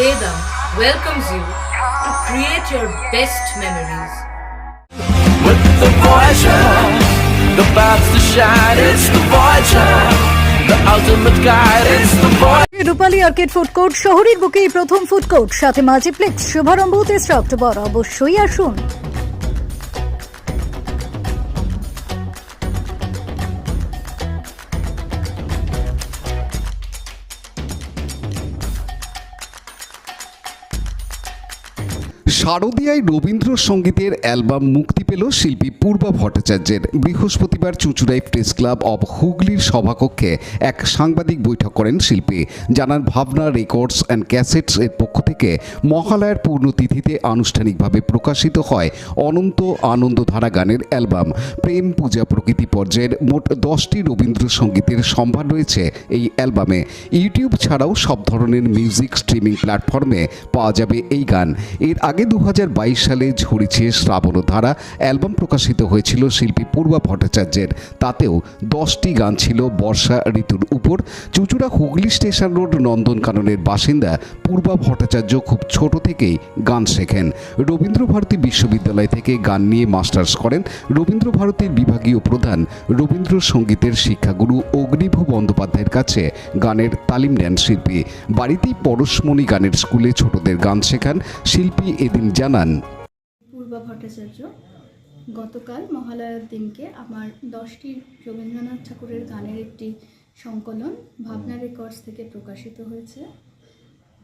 Vedam welcomes you to create your best memories. With the Voyager, the paths to shine, it's the Voyager, the ultimate guide, it's the Voyager. Rupali arcade food court শহরের বুকেই প্রথম food court, সাথে multiplex. শুভারম্ভ 23 October, অবশ্যই আসুন। শারদীয়ায় রবীন্দ্রসঙ্গীতের album মুক্তি পেল শিল্পী পূর্বা ভট্টাচার্যের। বৃহস্পতিবার চুঁচুড়াই প্রেস ক্লাব অব হুগলির সভাকক্ষে এক সাংবাদিক বৈঠক করেন শিল্পী। জানান, ভাবনা রেকর্ডস অ্যান্ড ক্যাসেটস এর পক্ষ থেকে মহালয়ার পূর্ণতিথিতে আনুষ্ঠানিকভাবে প্রকাশিত হয় অনন্ত আনন্দধারা গানের অ্যালবাম। প্রেম, পূজা, প্রকৃতি পর্যায়ের মোট 10টি রবীন্দ্রসঙ্গীতের সম্ভার রয়েছে এই অ্যালবামে। ইউটিউব ছাড়াও সব ধরনের মিউজিক স্ট্রিমিং প্ল্যাটফর্মে পাওয়া যাবে এই গান। এর আগে 2022 সালে ঝরেছে শ্রাবণধারা অ্যালবাম প্রকাশিত হয়েছিল শিল্পী পূর্বা ভট্টাচার্যের। তাতেও 10টি গান ছিল বর্ষা ঋতুর উপর। চুঁচুড়া হুগলি স্টেশন রোড নন্দনকাননের বাসিন্দা পূর্বা ভট্টাচার্য খুব ছোট থেকেই গান শেখেন। রবীন্দ্রভারতী বিশ্ববিদ্যালয় থেকে গান নিয়ে মাস্টার্স করেন। রবীন্দ্রভারতীর বিভাগীয় প্রধান রবীন্দ্রসঙ্গীতের শিক্ষাগুরু অগ্নিভ বন্দ্যোপাধ্যায়ের কাছে গানের তালিম নেন শিল্পী। বাড়িতেই পরশমণি গানের স্কুলে ছোটদের গান শেখান শিল্পী। এদিন জানান, পূর্বা ভট্টাচার্য, গতকাল মহালয়ার দিনকে আমার 10টি রবীন্দ্রনাথ ঠাকুরের গানের একটি সংকলন ভাবনা রেকর্ডস থেকে প্রকাশিত হয়েছে।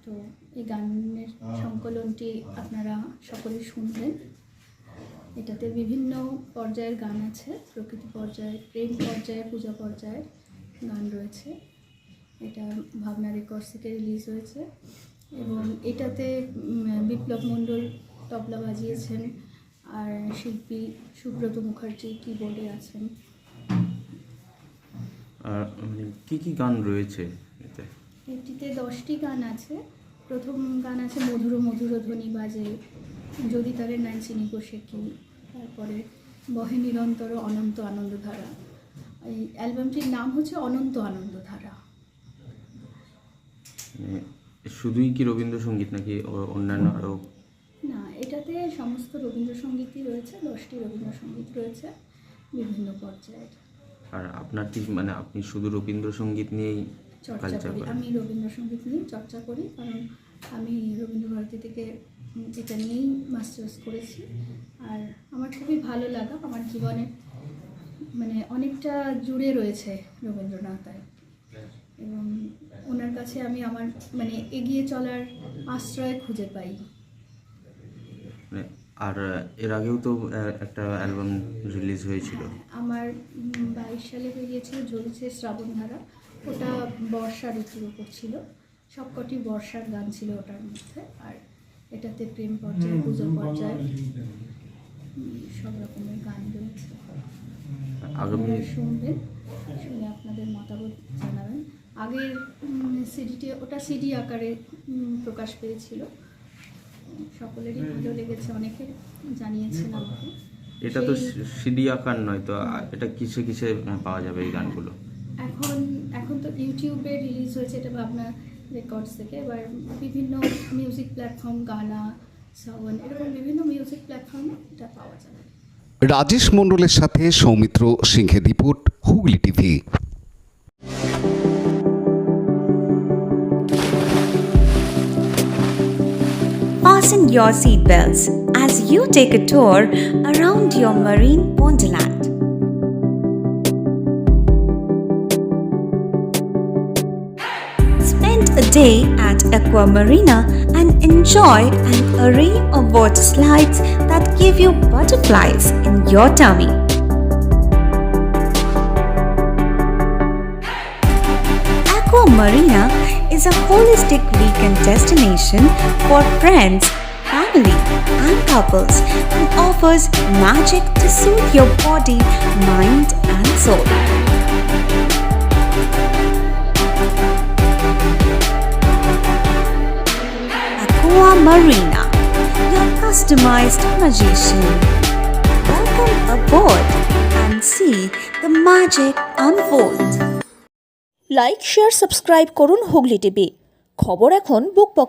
তো এই গানের সংকলনটি আপনারা সকলে শুনবেন। এটাতে বিভিন্ন পর্যায়ের গান আছে, প্রকৃতি পর্যায়ে, প্রেম পর্যায়ে, পূজা পর্যায়ের গান রয়েছে। এটা ভাবনা রেকর্ডস থেকে রিলিজ হয়েছে এবং এটাতে বিপ্লব মণ্ডল তবলা বাজিয়েছেন আর শিল্পী সুব্রত মুখার্জি কিবোর্ডে আছেন। আর কি কি গান রয়েছে এতে? এটিতে 10টি গান আছে। প্রথম গান আছে মধুর মধুর ধ্বনি বাজে, যদি তারে নাই চিনি কোষে কি, তারপরে বহে নিরন্তর অনন্ত আনন্দধারা। এই অ্যালবামটির নাম হচ্ছে অনন্ত আনন্দধারা। শুধুই কি রবীন্দ্রসঙ্গীত নাকি অন্যান্য আরও? না, এটাতে সমস্ত রবীন্দ্রসঙ্গীতই রয়েছে, 10টি রবীন্দ্রসঙ্গীত রয়েছে বিভিন্ন পর্যায়ের। আর আপনার কি মানে আপনি শুধু রবীন্দ্রসঙ্গীত নিয়েই চর্চা করি? আমি রবীন্দ্রসঙ্গীত নিয়েই চর্চা করি, কারণ আমি রবীন্দ্রভারতী থেকে এটা নিয়েই মাস্টার্স করেছি। আর আমার খুবই ভালো লাগা, আমার জীবনে মানে অনেকটা জুড়ে রয়েছে রবীন্দ্রনাথের এবং ওনার কাছে আমি আমার মানে এগিয়ে চলার আশ্রয় খুঁজে পাই। আর এর আগেও তো একটা অ্যালবাম রিলিজ হয়েছিল। আমার 22 সালে বেরিয়েছিল ঝরেছে শ্রাবণধারা। ওটা বর্ষা ঋতুর উপর ছিল, সবকটি বর্ষার গান ছিল ওটার মধ্যে। আর এটাতে প্রেম পর্যায়ে, পূজা পর্যায়ে সব রকমের গান রয়েছে। আগামী শুনবেন, শুনে আপনাদের মতামত জানাবেন। আগের সিডিটি ওটা সিডি আকারে প্রকাশ পেয়েছিল, সকলেরই ভালো লেগেছে, অনেকে জানিয়েছেন আমাকে। এটা তো সিডি আকার নয়, তো এটা কিসে কিসে পাওয়া যাবে এই গানগুলো? এখন তো ইউটিউবে রিলিজ হয়েছে এটা ভাবনা রেকর্ডস থেকে। এবার বিভিন্ন মিউজিক প্ল্যাটফর্ম, গানা, সাওয়ান, এরকম বিভিন্ন মিউজিক প্ল্যাটফর্মে এটা পাওয়া যাবে। রাজেশ মণ্ডলের সাথে সৌমিত্র সিংহের report, Hooghly TV. Fasten your seatbelts as you take a tour around your marine wonderland. Spend a day at Aqua Marina and enjoy an array of water slides that give you butterflies in your tummy. Aqua Marina is a holistic weekend destination for friends, family, and couples and offers magic to soothe your body, mind, and soul. Aqua Marina, your customized magician. Welcome aboard and see the magic unfold. Like, share, subscribe করুন Hooghly TV. খবর এখন বুক pocket.